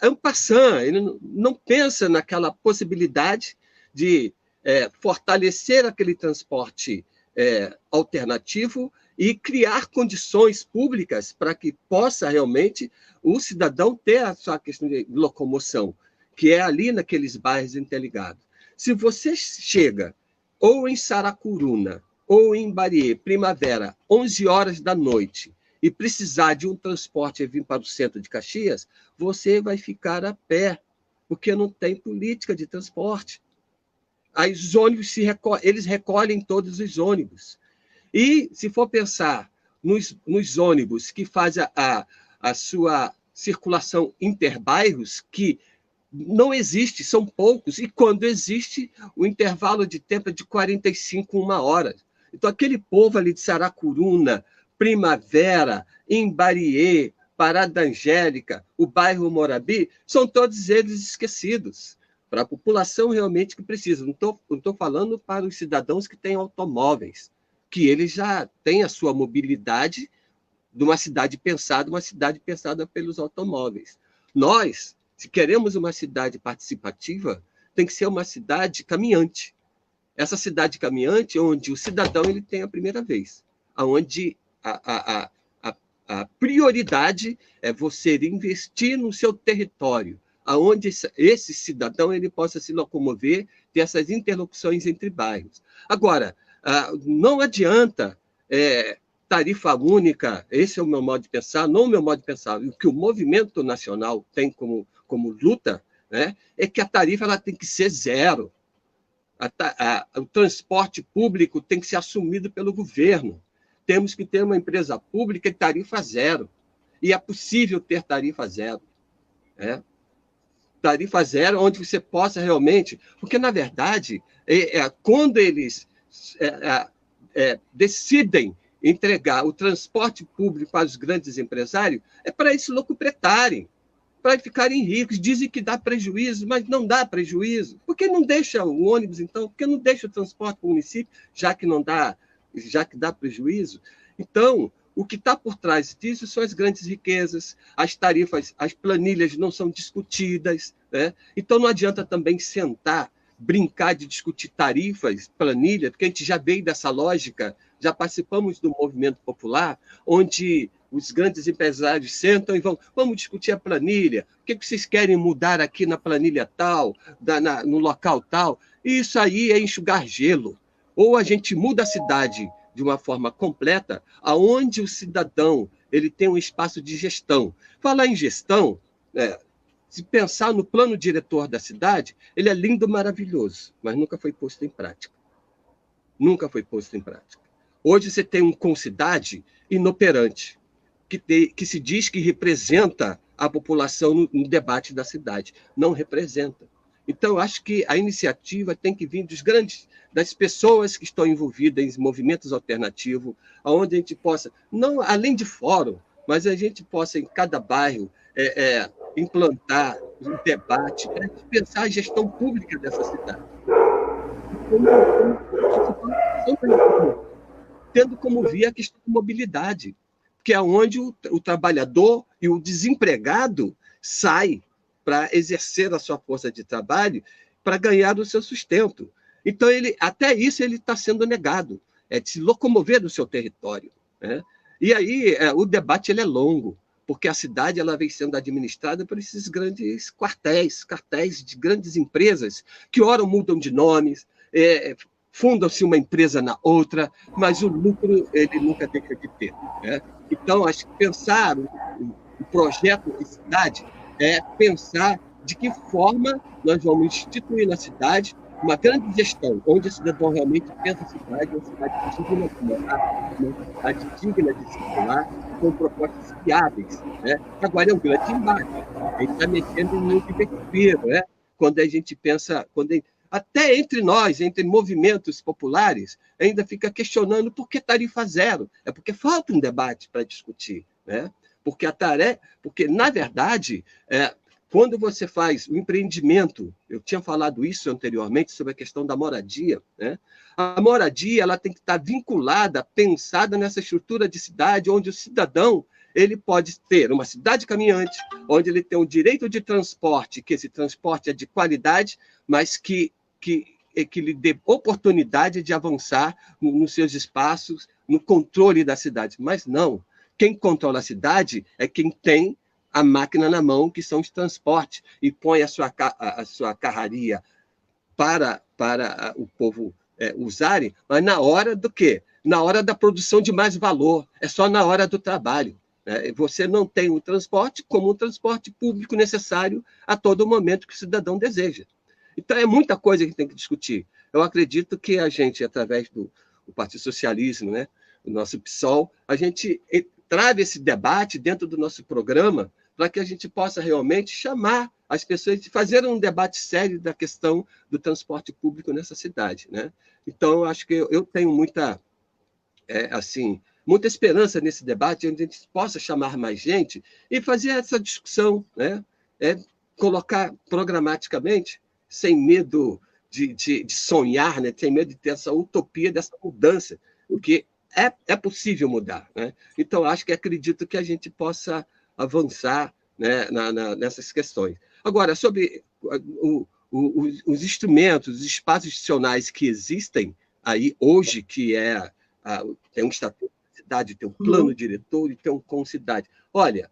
en passant, ele não pensa naquela possibilidade de fortalecer aquele transporte alternativo e criar condições públicas para que possa realmente o cidadão ter a sua questão de locomoção, que é ali naqueles bairros interligados. Se você chega ou em Saracuruna, ou em Imbariê, primavera, 11 horas da noite, e precisar de um transporte e vir para o centro de Caxias, você vai ficar a pé, porque não tem política de transporte. Os ônibus eles recolhem todos os ônibus. E, se for pensar nos ônibus que fazem a sua circulação interbairros, que não existe, são poucos, e quando existe, o intervalo de tempo é de 45, 1 hora. Então, aquele povo ali de Saracuruna, Primavera, Imbariê, Parada Angélica, o bairro Morabi, são todos eles esquecidos, para a população realmente que precisa. Não estou falando para os cidadãos que têm automóveis, que eles já têm a sua mobilidade de uma cidade pensada pelos automóveis. Nós, se queremos uma cidade participativa, tem que ser uma cidade caminhante. Essa cidade caminhante, onde o cidadão ele tem a primeira vez, onde a prioridade é você investir no seu território, aonde esse cidadão ele possa se locomover, ter essas interlocuções entre bairros. Agora, não adianta tarifa única, esse é o meu modo de pensar, não o meu modo de pensar. O que o movimento nacional tem como luta, né, é que a tarifa ela tem que ser zero. O transporte público tem que ser assumido pelo governo. Temos que ter uma empresa pública de tarifa zero. E é possível ter tarifa zero. Tarifa zero, onde você possa realmente... Porque, na verdade, quando eles decidem entregar o transporte público para os grandes empresários, é para eles se locupretarem, para ficarem ricos. Dizem que dá prejuízo, mas não dá prejuízo. Por que não deixa o ônibus, então? Por que não deixa o transporte para o município, já que dá prejuízo? Então, o que está por trás disso são as grandes riquezas, as tarifas, as planilhas não são discutidas, né? Então, não adianta também sentar, brincar de discutir tarifas, planilha, porque a gente já veio dessa lógica, já participamos do movimento popular, onde os grandes empresários sentam e vamos discutir a planilha, o que vocês querem mudar aqui na planilha tal, no local tal. Isso aí é enxugar gelo. Ou a gente muda a cidade de uma forma completa, aonde o cidadão ele tem um espaço de gestão. Falar em gestão, se pensar no plano diretor da cidade, ele é lindo, maravilhoso, mas nunca foi posto em prática. Nunca foi posto em prática. Hoje você tem um Concidade inoperante, que se diz que representa a população no debate da cidade. Não representa. Então, eu acho que a iniciativa tem que vir das pessoas que estão envolvidas em movimentos alternativos, onde a gente possa, não além de fórum, mas a gente possa, em cada bairro, implantar um debate, pensar a gestão pública dessa cidade. Tendo como via a questão da mobilidade, que é onde o trabalhador e o desempregado sai para exercer a sua força de trabalho, para ganhar o seu sustento. Então, até isso ele está sendo negado, de se locomover do seu território, né? E aí o debate ele é longo, porque a cidade ela vem sendo administrada por esses grandes cartéis de grandes empresas que ora mudam de nomes, fundam-se uma empresa na outra, mas o lucro ele nunca deixa de ter, né? Então, acho que pensar o projeto de cidade é pensar de que forma nós vamos instituir na cidade uma grande gestão, onde o cidadão realmente pensa a cidade, uma cidade digna de morar, uma cidade digna de circular, com propostas viáveis, né? Agora é um grande embate. A gente está mexendo em um desespero, né? Quando a gente pensa, até entre nós, entre movimentos populares, ainda fica questionando por que tarifa zero. É porque falta um debate para discutir, né? Porque, na verdade, quando você faz o empreendimento, eu tinha falado isso anteriormente sobre a questão da moradia, né? A moradia ela tem que estar vinculada, pensada nessa estrutura de cidade, onde o cidadão ele pode ter uma cidade caminhante, onde ele tem um direito de transporte, que esse transporte é de qualidade, mas que lhe dê oportunidade de avançar nos seus espaços, no controle da cidade. Mas não, quem controla a cidade é quem tem a máquina na mão, que são os transportes, e põe a sua carraria para o povo usarem, mas na hora do quê? Na hora da produção de mais valor, é só na hora do trabalho. Né? Você não tem o transporte como um transporte público necessário a todo momento que o cidadão deseja. Então, é muita coisa que tem que discutir. Eu acredito que a gente, através do Partido Socialismo, né, do nosso PSOL, a gente trave esse debate dentro do nosso programa para que a gente possa realmente chamar as pessoas e fazer um debate sério da questão do transporte público nessa cidade, né? Então, eu acho que eu tenho muita esperança nesse debate, onde a gente possa chamar mais gente e fazer essa discussão, né? Colocar programaticamente, sem medo de sonhar, né? Sem medo de ter essa utopia dessa mudança, porque é possível mudar, né? Então, acredito que a gente possa avançar, né, nessas questões. Agora, sobre os instrumentos, os espaços institucionais que existem aí hoje, que tem um estatuto da cidade, tem um plano diretor e tem um concidade. Olha,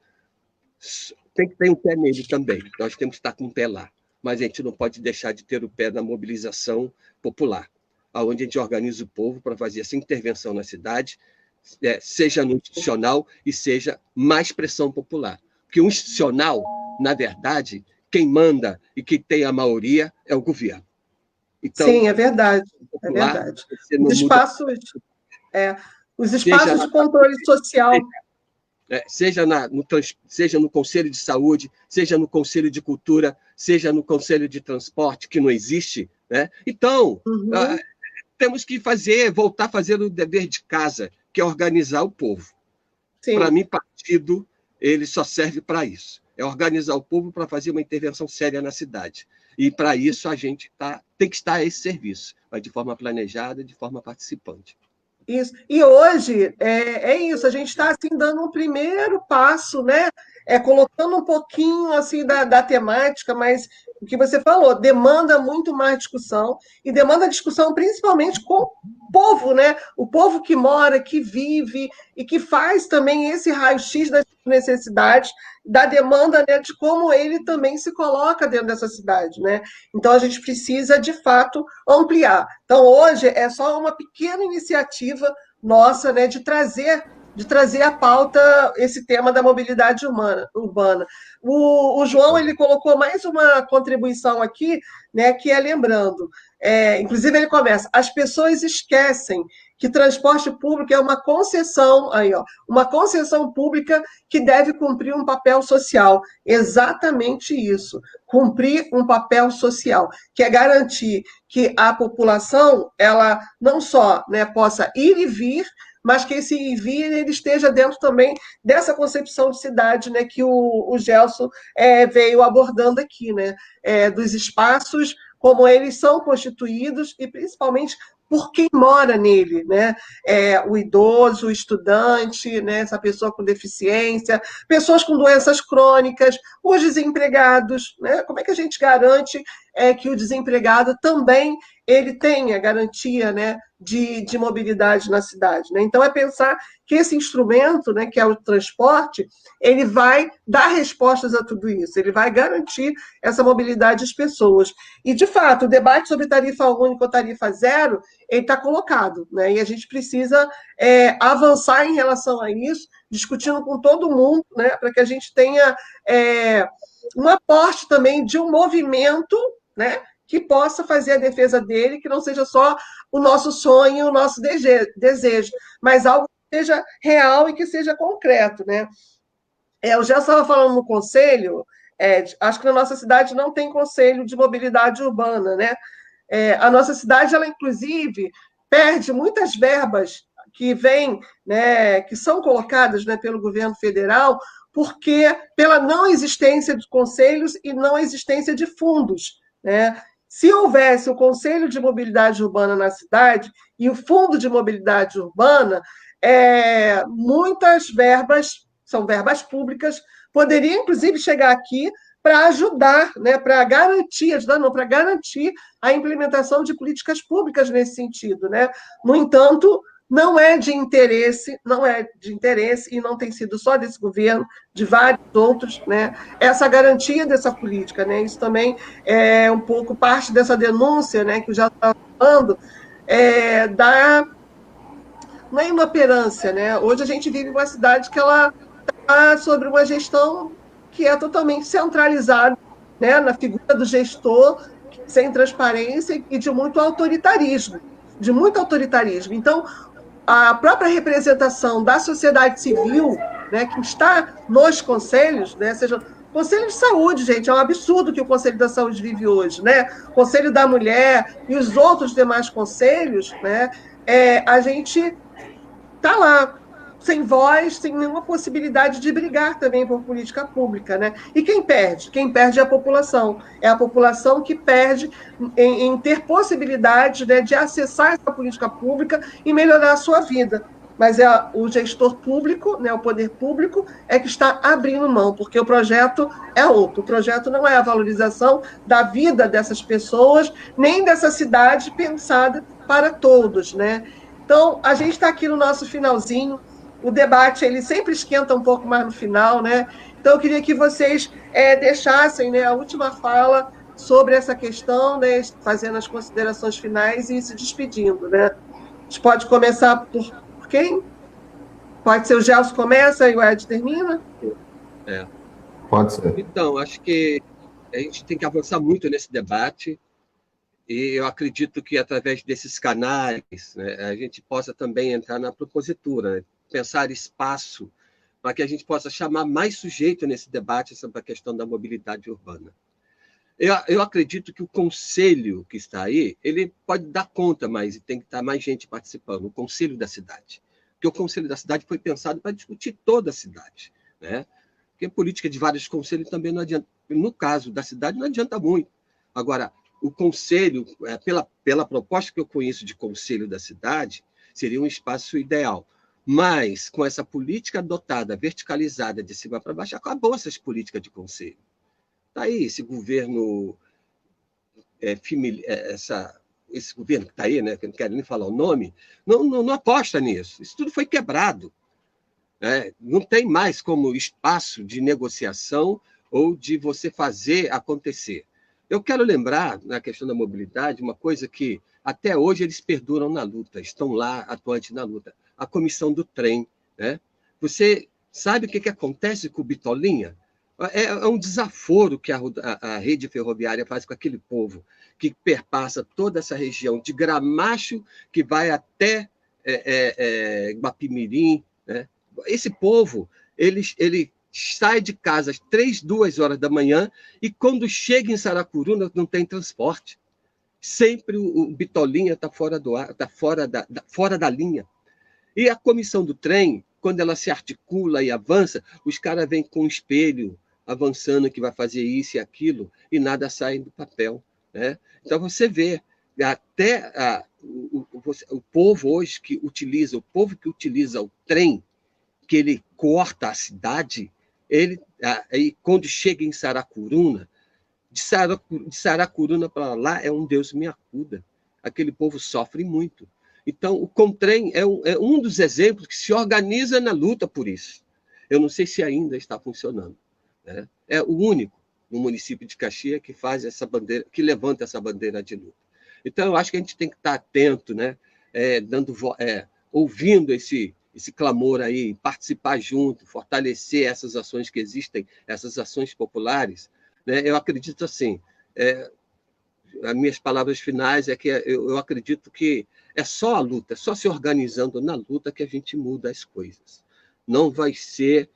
tem que ter um pé nele também. Nós temos que estar com o pé lá. Mas a gente não pode deixar de ter o pé na mobilização popular, onde a gente organiza o povo para fazer essa intervenção na cidade, seja no institucional e seja mais pressão popular. Porque o institucional, na verdade, quem manda e quem tem a maioria é o governo. Então, sim, é verdade. É verdade. Os espaços de controle social. Seja no Conselho de Saúde, seja no Conselho de Cultura, seja no Conselho de Transporte, que não existe, né? Então, temos que voltar a fazer o dever de casa, que é organizar o povo. Para mim, partido, ele só serve para isso. É organizar o povo para fazer uma intervenção séria na cidade. E, para isso, a gente tem que estar a esse serviço, mas de forma planejada, de forma participante. Isso. E hoje é isso, a gente está assim, dando um primeiro passo, né? Colocando um pouquinho assim da temática, mas o que você falou, demanda muito mais discussão, e demanda discussão principalmente com o povo, né? O povo que mora, que vive e que faz também esse raio-x das necessidades, da demanda, né, de como ele também se coloca dentro dessa cidade, né? Então a gente precisa, de fato, ampliar. Então, hoje é só uma pequena iniciativa nossa, né, de trazer à pauta esse tema da mobilidade urbana. O João ele colocou mais uma contribuição aqui, né, que é lembrando, inclusive ele começa, as pessoas esquecem que transporte público é uma concessão, uma concessão pública que deve cumprir um papel social. Exatamente isso, cumprir um papel social, que é garantir que a população ela não só, né, possa ir e vir, mas que esse ir e vir ele esteja dentro também dessa concepção de cidade, né, que o Gelson veio abordando aqui, né, dos espaços, como eles são constituídos e principalmente por quem mora nele, né? O idoso, o estudante, né? Essa pessoa com deficiência, pessoas com doenças crônicas, os desempregados, né? Como é que a gente garante é que o desempregado também ele tenha garantia, né, de mobilidade na cidade, né? Então, é pensar que esse instrumento, né, que é o transporte, ele vai dar respostas a tudo isso, ele vai garantir essa mobilidade das pessoas. E, de fato, o debate sobre tarifa única ou tarifa zero, ele está colocado, né? E a gente precisa avançar em relação a isso, discutindo com todo mundo, né, para que a gente tenha um aporte também de um movimento, né, que possa fazer a defesa dele, que não seja só o nosso sonho, o nosso desejo, mas algo que seja real e que seja concreto, né? Eu já estava falando no conselho, acho que na nossa cidade não tem conselho de mobilidade urbana, né? A nossa cidade, ela inclusive perde muitas verbas que vêm, né, que são colocadas, né, pelo governo federal, porque pela não existência de conselhos e não existência de fundos, né? Se houvesse o Conselho de Mobilidade Urbana na cidade e o Fundo de Mobilidade Urbana, muitas verbas, são verbas públicas, poderiam, inclusive, chegar aqui para ajudar, né, para garantir, ajudar não, para garantir a implementação de políticas públicas nesse sentido, né? No entanto, não é de interesse e não tem sido só desse governo, de vários outros, né? Essa garantia dessa política, né? Isso também é um pouco parte dessa denúncia, né, que eu já estava falando, da não é inoperância, né? Hoje a gente vive uma cidade que ela está sobre uma gestão que é totalmente centralizada, né, na figura do gestor, sem transparência e de muito autoritarismo, de muito autoritarismo. Então, a própria representação da sociedade civil, né, que está nos conselhos, né, seja Conselho de Saúde, gente, é um absurdo que o Conselho da Saúde vive hoje, né? Conselho da Mulher e os outros demais conselhos, né? A gente está lá, sem voz, sem nenhuma possibilidade de brigar também por política pública, né? E quem perde? Quem perde é a população. É a população que perde em ter possibilidade, né, de acessar essa política pública e melhorar a sua vida. Mas o gestor público, né, o poder público, é que está abrindo mão, porque o projeto é outro. O projeto não é a valorização da vida dessas pessoas, nem dessa cidade pensada para todos, né? Então, a gente está aqui no nosso finalzinho. O debate ele sempre esquenta um pouco mais no final, né? Então, eu queria que vocês deixassem, né, a última fala sobre essa questão, né, fazendo as considerações finais e se despedindo, né? A gente pode começar por quem? Pode ser o Gelson começa e o Ed termina? Pode ser. Então, acho que a gente tem que avançar muito nesse debate. E eu acredito que, através desses canais, né, a gente possa também entrar na propositura, né, pensar espaço para que a gente possa chamar mais sujeito nesse debate sobre a questão da mobilidade urbana. Eu acredito que o conselho que está aí, ele pode dar conta, mas tem que estar mais gente participando, o conselho da cidade. Porque o conselho da cidade foi pensado para discutir toda a cidade, né? Porque a política de vários conselhos também não adianta. No caso da cidade, não adianta muito. Agora, o conselho, pela proposta que eu conheço de conselho da cidade, seria um espaço ideal. Mas, com essa política adotada, verticalizada, de cima para baixo, acabou essas políticas de conselho. Está aí esse governo, esse governo que está aí, né, que eu não quero nem falar o nome, não aposta nisso. Isso tudo foi quebrado. Né? Não tem mais como espaço de negociação ou de você fazer acontecer. Eu quero lembrar, na questão da mobilidade, uma coisa que até hoje eles perduram na luta, estão lá atuantes na luta, a comissão do trem. Né? Você sabe o que acontece com o Bitolinha? É um desaforo que a rede ferroviária faz com aquele povo que perpassa toda essa região, de Gramacho, que vai até Guapimirim. Né? Esse povo, ele sai de casa às 3, 2 horas da manhã e quando chega em Saracuruna não tem transporte. Sempre o Bitolinha está fora do ar, está fora da linha. E a comissão do trem, quando ela se articula e avança, os caras vêm com um espelho avançando que vai fazer isso e aquilo e nada sai do papel. Né? Então você vê, até o povo hoje que utiliza, o trem, que ele corta a cidade, ele quando chega em Saracuruna, de Saracuruna para lá é um Deus me acuda. Aquele povo sofre muito. Então, o CONTREM é um dos exemplos que se organiza na luta por isso. Eu não sei se ainda está funcionando, né? É o único no município de Caxias que faz essa bandeira, que levanta essa bandeira de luta. Então, eu acho que a gente tem que estar atento, né? Ouvindo esse clamor aí, participar junto, fortalecer essas ações que existem, essas ações populares, né? Eu acredito assim, as minhas palavras finais é que eu acredito que é só a luta, é só se organizando na luta que a gente muda as coisas. Não vai ser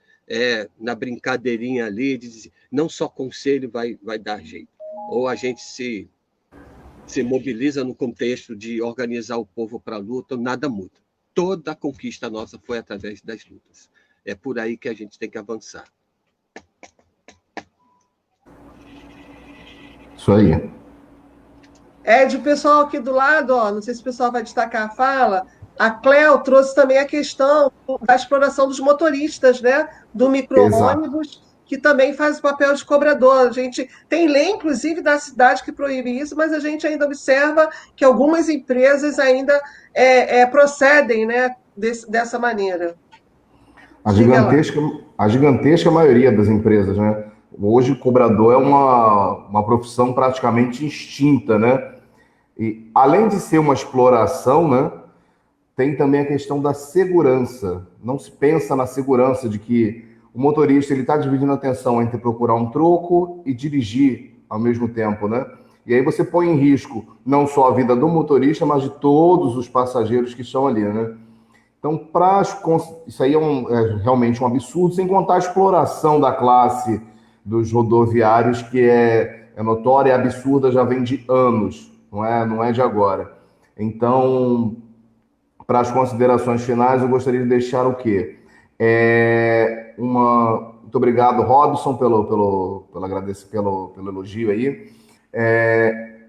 na brincadeirinha ali, de dizer, não só conselho vai dar jeito. Ou a gente se mobiliza no contexto de organizar o povo para a luta, nada muda. Toda a conquista nossa foi através das lutas. É por aí que a gente tem que avançar. Isso aí. Ed, o pessoal aqui do lado, ó, não sei se o pessoal vai destacar a fala, a Cleo trouxe também a questão da exploração dos motoristas, né? Do Exato. micro-ônibus, que também faz o papel de cobrador. A gente tem lei, inclusive, da cidade que proíbe isso, mas a gente ainda observa que algumas empresas ainda procedem, né, dessa maneira. A Diga lá. gigantesca, a gigantesca maioria das empresas, né? Hoje, o cobrador é uma profissão praticamente extinta, né? E além de ser uma exploração, né? Tem também a questão da segurança. Não se pensa na segurança de que o motorista ele está dividindo a atenção entre procurar um troco e dirigir ao mesmo tempo, né? E aí você põe em risco não só a vida do motorista, mas de todos os passageiros que estão ali, né? Então, isso aí é realmente um absurdo, sem contar a exploração da classe dos rodoviários, que é notória e absurda, já vem de anos, não é de agora. Então, para as considerações finais, eu gostaria de deixar o quê? Muito obrigado, Robson, pelo elogio aí.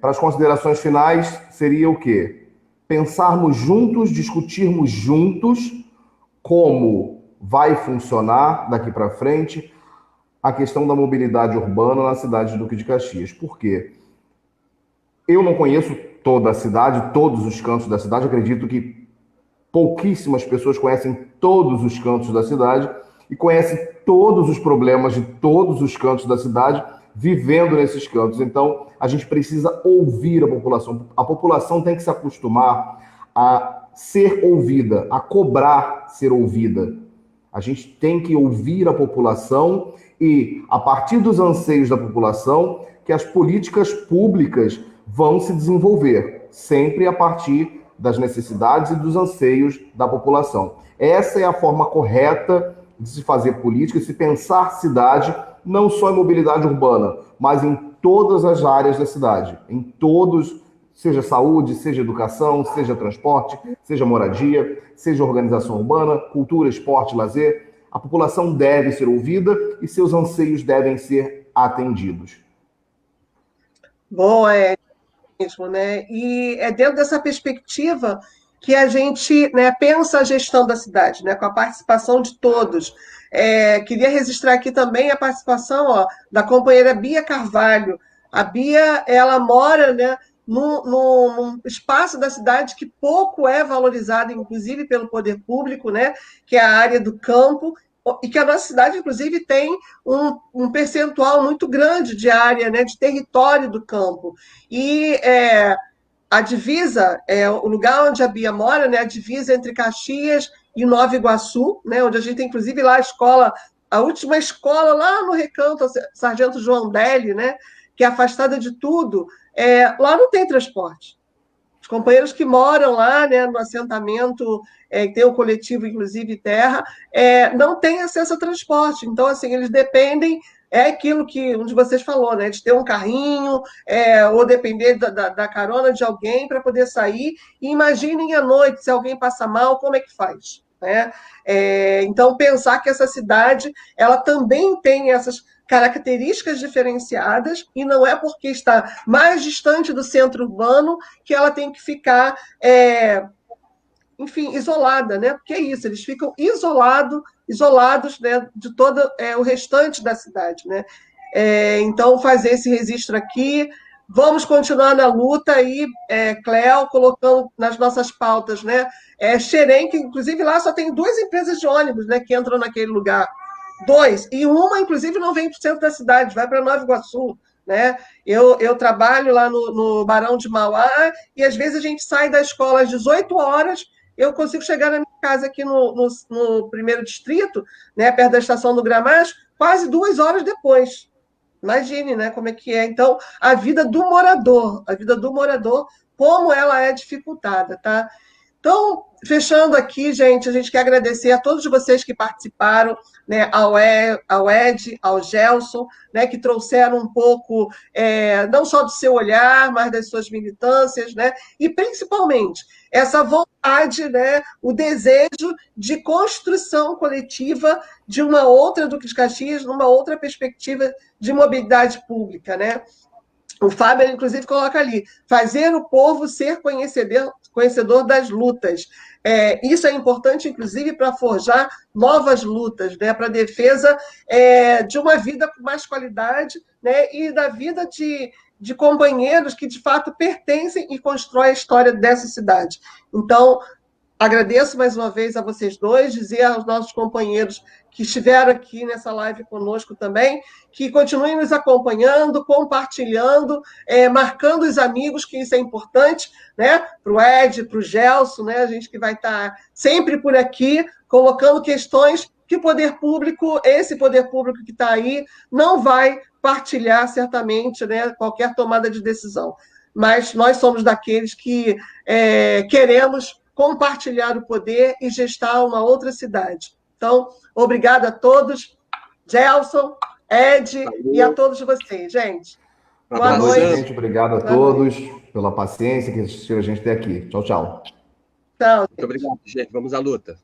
Para as considerações finais, seria o quê? Pensarmos juntos, discutirmos juntos como vai funcionar daqui para frente a questão da mobilidade urbana na cidade de Duque de Caxias. Por quê? Eu não conheço toda a cidade, todos os cantos da cidade, acredito que pouquíssimas pessoas conhecem todos os cantos da cidade e conhecem todos os problemas de todos os cantos da cidade, vivendo nesses cantos. Então, a gente precisa ouvir a população. A população tem que se acostumar a ser ouvida, a cobrar ser ouvida. A gente tem que ouvir a população e, a partir dos anseios da população, que as políticas públicas vão se desenvolver, sempre a partir das necessidades e dos anseios da população. Essa é a forma correta de se fazer política, de se pensar cidade, não só em mobilidade urbana, mas em todas as áreas da cidade, em todos, seja saúde, seja educação, seja transporte, seja moradia, seja organização urbana, cultura, esporte, lazer. A população deve ser ouvida e seus anseios devem ser atendidos. Boa, mesmo, né? E é dentro dessa perspectiva que a gente, né, pensa a gestão da cidade, né, com a participação de todos. Queria registrar aqui também a participação, ó, da companheira Bia Carvalho. A Bia, ela mora, né, num espaço da cidade que pouco é valorizado, inclusive pelo poder público, né, que é a área do campo, e que a nossa cidade, inclusive, tem um percentual muito grande de área, né, de território do campo. E a divisa, o lugar onde a Bia mora, né, a divisa entre Caxias e Nova Iguaçu, né, onde a gente tem, inclusive, lá a escola, a última escola lá no Recanto, Sargento João Delli, né, que é afastada de tudo, lá não tem transporte. Os companheiros que moram lá, né, no assentamento, tem o coletivo, inclusive, Terra, não têm acesso a transporte. Então, assim, eles dependem, é aquilo que um de vocês falou, né, de ter um carrinho, ou depender da carona de alguém para poder sair. E imaginem à noite, se alguém passa mal, como é que faz? Né? Então, pensar que essa cidade ela também tem essas características diferenciadas, e não é porque está mais distante do centro urbano que ela tem que ficar, enfim, isolada, né? Porque é isso, eles ficam isolados, né, de todo o restante da cidade, né? Então, fazer esse registro aqui. Vamos continuar na luta aí, Cléo, colocando nas nossas pautas, né? Xerém, que inclusive lá só tem 2 empresas de ônibus, né, que entram naquele lugar. 2, e uma, inclusive, não vem para o centro da cidade, vai para Nova Iguaçu, né? Eu trabalho lá no Barão de Mauá e às vezes a gente sai da escola às 18 horas, eu consigo chegar na minha casa aqui no primeiro distrito, né, perto da estação do Gramacho, quase 2 horas depois. Imagine, né, como é que é. Então, a vida do morador, como ela é dificultada, tá? Então, fechando aqui, gente, a gente quer agradecer a todos vocês que participaram, né, ao Ed, ao Gelson, né, que trouxeram um pouco, não só do seu olhar, mas das suas militâncias, né, e principalmente essa vontade, né, o desejo de construção coletiva de uma outra Duque de Caxias, numa outra perspectiva de mobilidade pública, né? O Fábio, inclusive, coloca ali, fazer o povo ser conhecedor das lutas. Isso é importante, inclusive, para forjar novas lutas, né, para a defesa de uma vida com mais qualidade, né, e da vida de companheiros que, de fato, pertencem e constroem a história dessa cidade. Então, agradeço mais uma vez a vocês dois, dizer aos nossos companheiros que estiveram aqui nessa live conosco também, que continuem nos acompanhando, compartilhando, marcando os amigos, que isso é importante, né? Para o Ed, para o Gelson, né? A gente que vai estar sempre por aqui, colocando questões que o poder público, esse poder público que está aí, não vai partilhar certamente, né, qualquer tomada de decisão. Mas nós somos daqueles que queremos compartilhar o poder e gestar uma outra cidade. Então, obrigada a todos, Gelson, Ed, e a todos vocês, gente. Boa noite, gente. Obrigado a todos pela paciência que assistiram a gente até aqui. Tchau, tchau. Muito obrigado, gente. Vamos à luta.